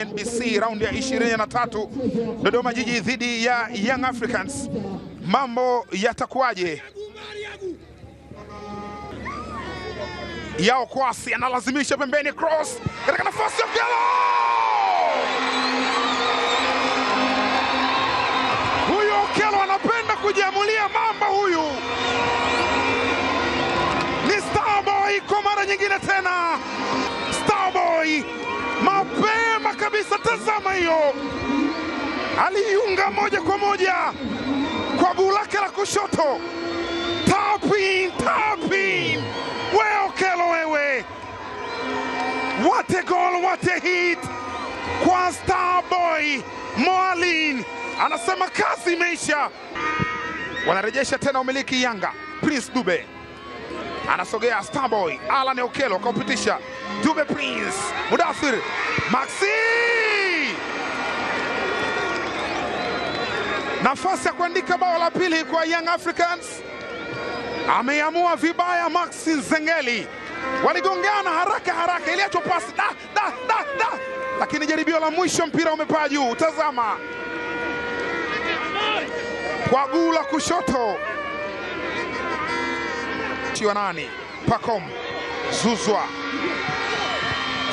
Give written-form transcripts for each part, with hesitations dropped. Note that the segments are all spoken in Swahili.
NBC raundi ya 23 Dodoma Jiji dhidi ya Young Africans. Mambo yatakuwaje? Yao Kwasi analazimisha pembeni, cross katika nafasi ya Okello. Huyu Okello anapenda kujiamulia mamba huyu. Ni Starboy kwa mara nyingine tena. Starboy mapema kabisa, tazama hiyo. Aliunga moja kwa moja kwa guu lake la kushoto. Tapin. Wewe Okello wewe. What a goal, what a hit kwa Starboy. Moalin anasema kazi imeisha. Wanarejesha tena umiliki Yanga. Prince Dube anasogea, Starboy Alan Okello kaupitisha. Dube Prince, Mudathir, Maxi. Nafasi ya kuandika bao la pili kwa Young Africans. Ameamua vibaya Maxi Nzengeli. Waligongana haraka, iliacho pasi da. Lakini jaribio la mwisho mpira umepaa juu. Tazama. Kwa guu la kushoto. Chiwa nani? Pacom.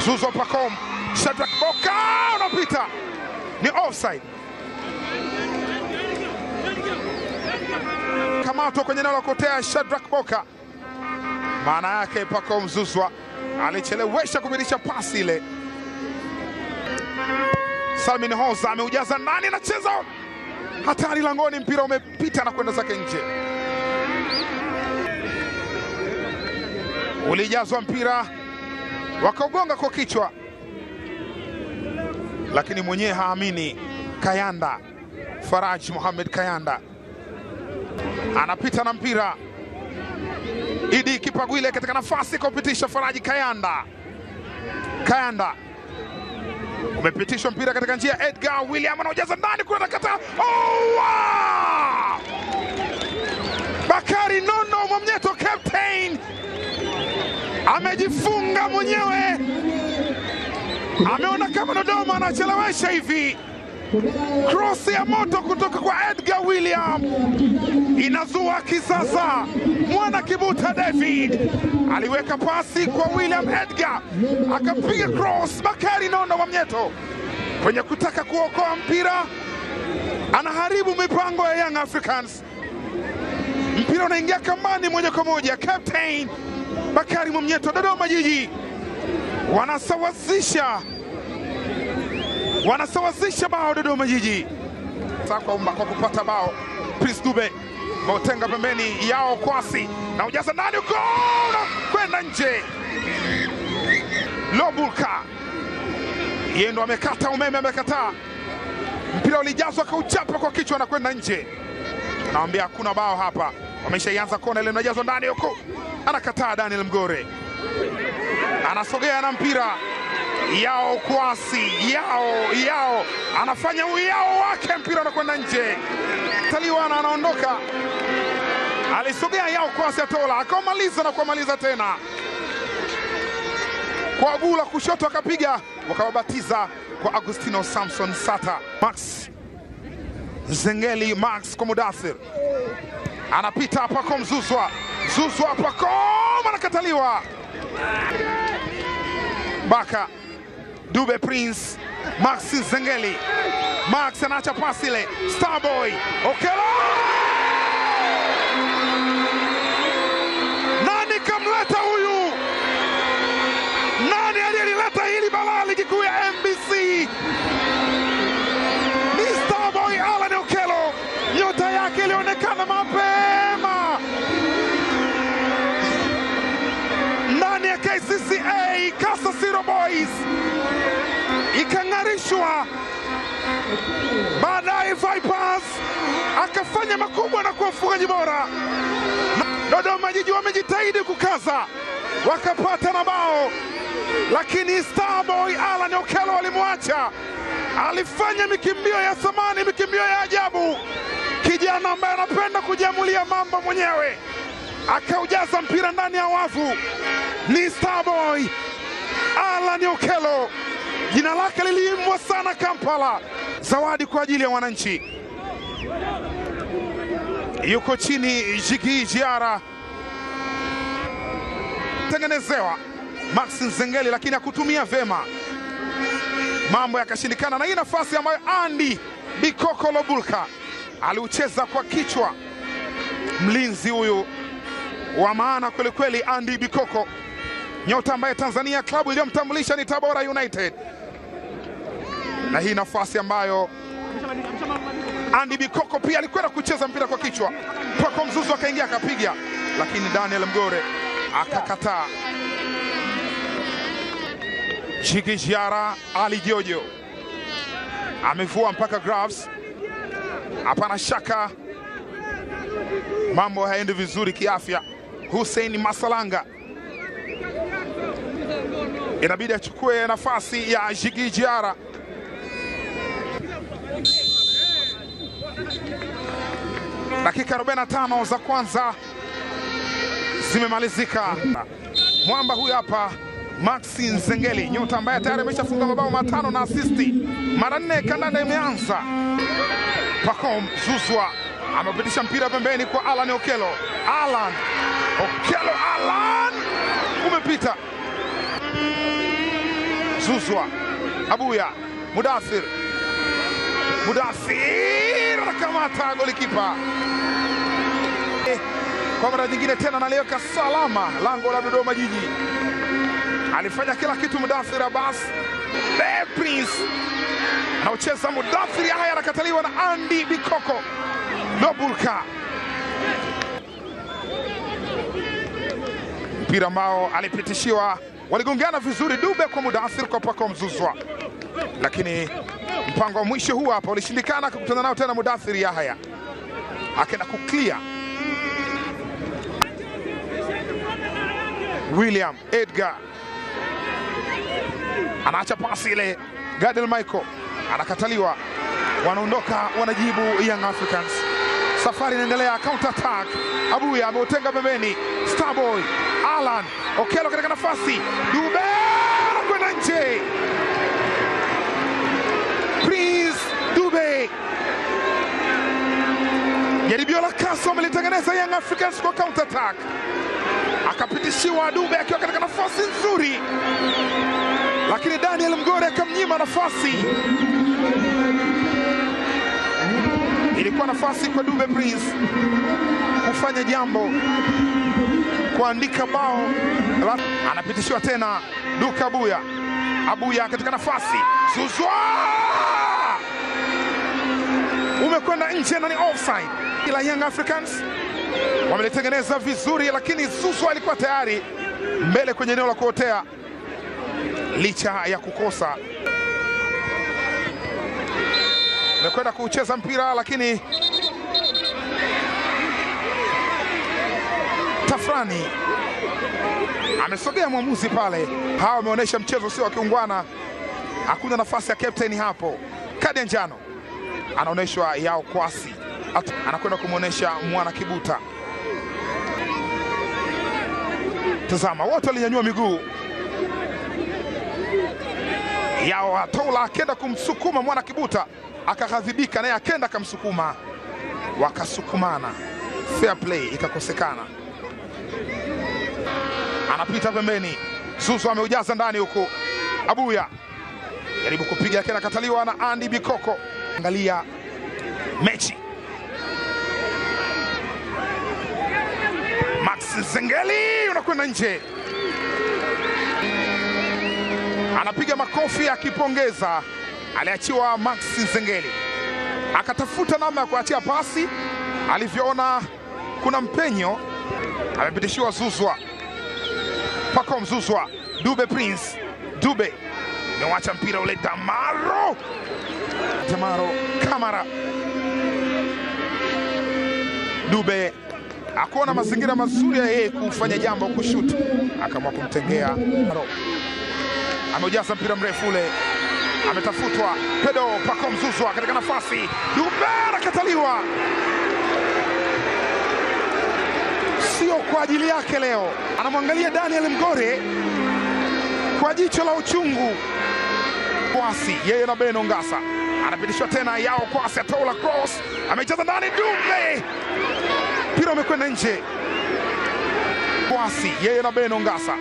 Zuzwa Pacom. Shadrack Boka unapita. Ni offside. Kamatwa kwenye eneo la kotea Shadrack Boka. Maana yake Pacom Zuzwa alichelewesha kubirisha pasi ile. Salmin Hoza ameujaza ndani na cheza hatari langoni, mpira umepita na kwenda zake nje. Ulijazwa mpira wakaugonga kwa kichwa, lakini mwenyewe haamini. Kayanda, Faraj Mohamed Kayanda anapita na mpira. Idi Kipagwile katika nafasi kupitisha Faraji Kayanda umepitishwa mpira katika njia. Edgar William anaojaza ndani kule na kata. Wow! Bakari Nondo Mwamnyeto captain amejifunga mwenyewe. Ameona kama Dodoma anachelewesha hivi. Cross ya moto kutoka kwa Edgar William inazua kisasa. Mwana Kibuta David aliweka pasi kwa William Edgar, akapiga cross. Bakari Nondo Mwamnyeto kwenye kutaka kuokoa mpira anaharibu mipango ya Young Africans. Mpira unaingia kambani moja kwa moja. Captain Bakari Mwamnyeto, Dodoma Jiji wanasawazisha bao. Dodoma Jiji kwa kupata bao. Prince Dube mautenga pembeni, Yao Kwasi na ujaza ndani uko kwenda nje. Lobulka yeye ndo amekata umeme, amekataa mpira, ulijazwa kauchapa kwa kichwa na kwenda nje. Naambia hakuna bao hapa. Wameshaianza kona ile, inajazwa ndani huko, anakataa Daniel Mgore. Anasogea na mpira Yao Kwasi, Yao anafanya uyao wake, mpira unakwenda nje. Taliwana anaondoka. Alisogea Yao Kwasi atola, akamaliza na kumaliza tena kwa guu la kushoto, akapiga, wakawabatiza kwa Agustino Samson Sata. Max Nzengeli, Max kwa Mudathir anapita. Pacom Zuzwa Pacom anakataliwa. Baka Dube Prince, Max Nzengeli, Max anaacha pasi ile. Starboy Okello, nani kamleta huyu? Nani aliyeleta hili balaa ligi kuu ya NBC? Ni Starboy Alan Okello. Nyota yake ilionekana mapema ndani ya KCCA Kasa Zero Boys, ikang'arishwa. Baadaye Vipers akafanya makubwa na kuwa mfungaji bora. Dodoma Jiji wamejitahidi kukaza, wakapata na bao, lakini Starboy Alan Okello walimwacha. Alifanya mikimbio ya thamani, mikimbio ya ajabu. Kijana ambaye anapenda kujiamulia mambo mwenyewe, akaujaza mpira ndani ya wavu. Ni Starboy Alan Okello. Jina lake liliimbwa sana Kampala. Zawadi kwa ajili ya wananchi. Yuko chini Jigi Jiara, tengenezewa Max Nzengeli, lakini hakutumia vema, mambo yakashindikana. Na hii nafasi ambayo Andy Bikoko Lobulka aliucheza kwa kichwa, mlinzi huyu wa maana kweli kweli, Andy Bikoko, nyota ambaye Tanzania klabu iliyomtambulisha ni Tabora United. Na hii nafasi ambayo Andy Bikoko pia alikwenda kucheza mpira kwa kichwa, Pako Mzuzu akaingia akapiga, lakini Daniel Mgore akakataa. Jigi Jiara Ali Jojo amevua mpaka gloves. Hapana shaka mambo haendi vizuri kiafya. Hussein Masalanga inabidi achukue nafasi ya Jigi Jiara. Dakika 45 za kwanza zimemalizika. Mwamba huyu hapa Max Nzengeli, nyota ambaye tayari ameshafunga mabao 5 na asisti mara 4. Kandanda imeanza. Pako Mzuzu amepitisha mpira pembeni kwa Alan Okello. Alan umepita. Mzuzu, Abuya, Mudathir anakamata golikipa. Kwa mara nyingine tena naliweka salama lango la Dodoma Jiji. Alifanya kila kitu Mudathir Abbas. Prince anaocheza Mudathir, haya anakataliwa na Andy Bikoko Lobulka. Mpira ambao alipitishiwa, waligongana vizuri Dube kwa Mudathir kwa Pako Mzuzu, lakini mpango wa mwisho huu hapa ulishindikana. Kukutana nao tena Mudathir Yahya akaenda kuclear. William Edgar anaacha pasi ile, Gadiel Michael anakataliwa, wanaondoka wanajibu Young Africans. Safari inaendelea, counter attack. Abuya ameutenga pembeni, Starboy Alan Okello katika nafasi, Dube kwenda nje. Prince Dube, jaribio la kaso amelitengeneza Young Africans kwa counter attack, akapitishiwa Dube akiwa katika nafasi nzuri, lakini Daniel Mgore akamnyima nafasi. Ilikuwa nafasi kwa Dube Prince kufanya jambo, kuandika bao. Anapitishiwa tena Duka Abuya katika nafasi, Zuzwa umekwenda nje na ni offside. Ila Young Africans wamelitengeneza vizuri, lakini Zuzwa alikuwa tayari mbele kwenye eneo la kuotea licha ya kukosa. Amekwenda kucheza mpira, lakini Tafrani amesogea mwamuzi pale. Hawa wameonyesha mchezo sio wa kiungwana, hakuna nafasi ya captain hapo. Kadi ya njano anaonyeshwa Yao Kwasi, anakwenda kumwonyesha Mwana Kibuta. Tazama, wote walinyanyua miguu. Yao Atola akenda kumsukuma Mwana Kibuta, akaghadhibika naye akenda kumsukuma, wakasukumana, fair play ikakosekana. Anapita pembeni, Zuzu ameujaza ndani huko. Abuya jaribu kupiga, lakini akataliwa na Andy Bikoko. Angalia mechi, Max Nzengeli unakwenda nje, anapiga makofi akipongeza. Aliachiwa Max Nzengeli, akatafuta namna ya kuachia pasi, alivyoona kuna mpenyo, amepitishiwa Zuzwa. Pako Mzuzu, Dube Prince, Dube mewacha mpira ule, Tamaro Kamara. Dube akuona mazingira mazuri ya yeye kufanya jambo, kushuti, akaamua kumtengea. Ameujaza mpira mrefu ule, ametafutwa Pedro. Pako Mzuzu katika nafasi, Dube anakataliwa. Sio kwa ajili yake leo, anamwangalia Daniel Mgore kwa jicho la uchungu. Kwasi yeye na Beno Ngasa, anapitishwa tena Yao Kwasi, atola cross, amecheza ndani Dube, mpira umekwenda nje. Kwasi yeye na Beno Ngasa,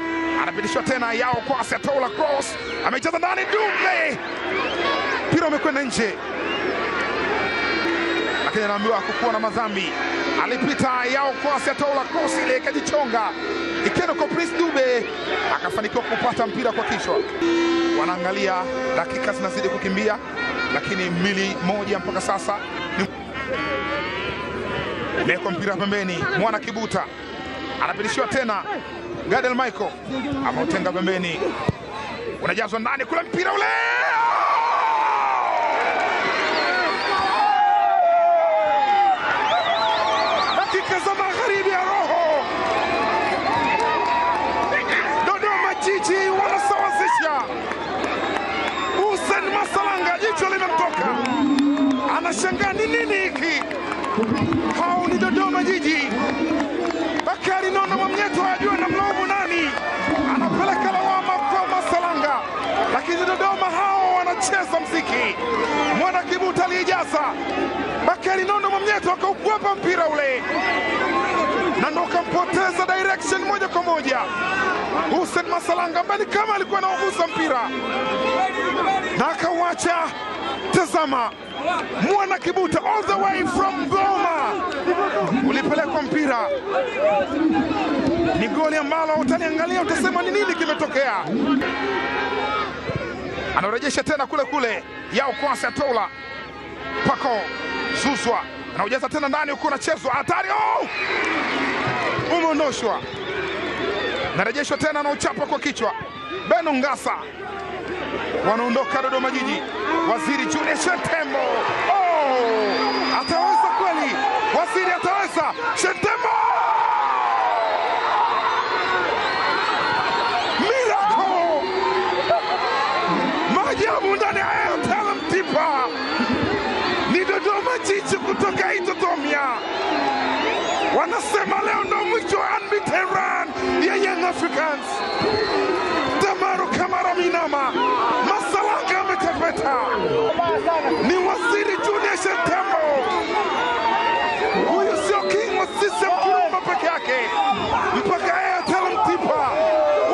anapitishwa tena Yao Kwasi, atola cross, amecheza ndani Dube, mpira umekwenda nje. Lakini anaambiwa hakukuwa na madhambi, alipita Yao Kwasi, atola cross ile ikajichonga, ikenda kwa Prince Dube, akafanikiwa kupata mpira kwa kichwa. Wanaangalia, dakika zinazidi kukimbia, lakini 2-1 mpaka sasa. Meko mpira pembeni, Mwana Kibuta anapitishiwa tena, Gadiel Michael ameutenga pembeni, unajazwa ndani kule, mpira ule dakika za magharibi ya roho, Dodoma Jiji wanasawazisha. Hussein Masalanga jicho limemtoka, anashangaa ni nini hiki. Hao ni Dodoma Jiji. Bakari Nondo Mwamnyeto hajua na mlaumu nani, anapeleka lawama kwa Masalanga, lakini Dodoma hao wanacheza mziki. Mwana Kibuta aliijaza, Bakari Nondo Mwamnyeto akaukwepa mpira ule na ndo kampoteza direction moja kwa moja. Hussein Masalanga ambaye kama alikuwa anaongoza mpira na akauacha. Tazama, Mwana Kibuta all the way from Goma ulipelekwa mpira. Ni goli ambalo utaniangalia utasema ni nini kimetokea. Anarejesha tena kule kule, Yao Kwasi, atola Pako Zuzwa, anaujaza tena ndani huko, unachezwa hatari, umeondoshwa. Narejeshwa tena na uchapa kwa kichwa, Beno Ngasa. Wanaondoka Dodoma Jiji. Waziri Julius Shentembo, ataweza kweli? Waziri ataweza? Shentembo, miracle, maajabu ndani ya Airtel Mtipa. Ni Dodoma Jiji kutoka Itotomia, wanasema leo ndo mwisho wa unbeaten run ya Young Africans. Damaru Kamara Minama, Masalanga ametepeta, ni Waziri Julius Shentembo. Huyu sio king wa system Kirumba peke yake, mpaka Airtel Mtipa.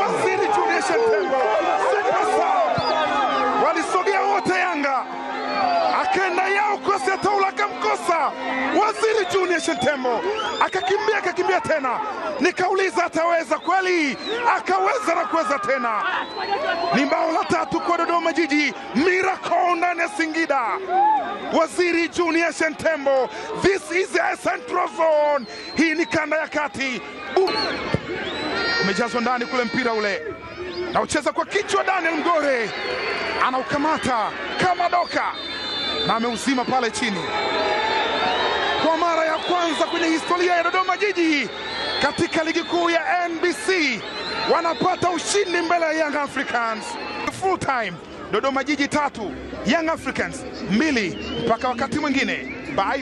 Waziri Julius Shentembo, superstar. Walisogea wote Yanga, akaenda Yao Kwasi, atola akamkosa Waziri Julius Shentembo, akakimbia tena. Nikauliza ataweza kweli? Akaweza na kuweza tena. Ni bao la 3 kwa Dodoma Jiji, miracle ndani ya Singida. Waziri Julius Shentembo, this is a central zone. Hii ni kanda ya kati. Umejazwa ndani kule, mpira ule na ucheza kwa kichwa. Daniel Mgore anaukamata kama doka na ameuzima pale chini. Kwa mara ya kwanza kwenye historia ya Dodoma Jiji katika ligi kuu ya NBC wanapata ushindi mbele ya Young Africans. Full time, Dodoma Jiji 3, Young Africans 2. Mpaka wakati mwingine, bye.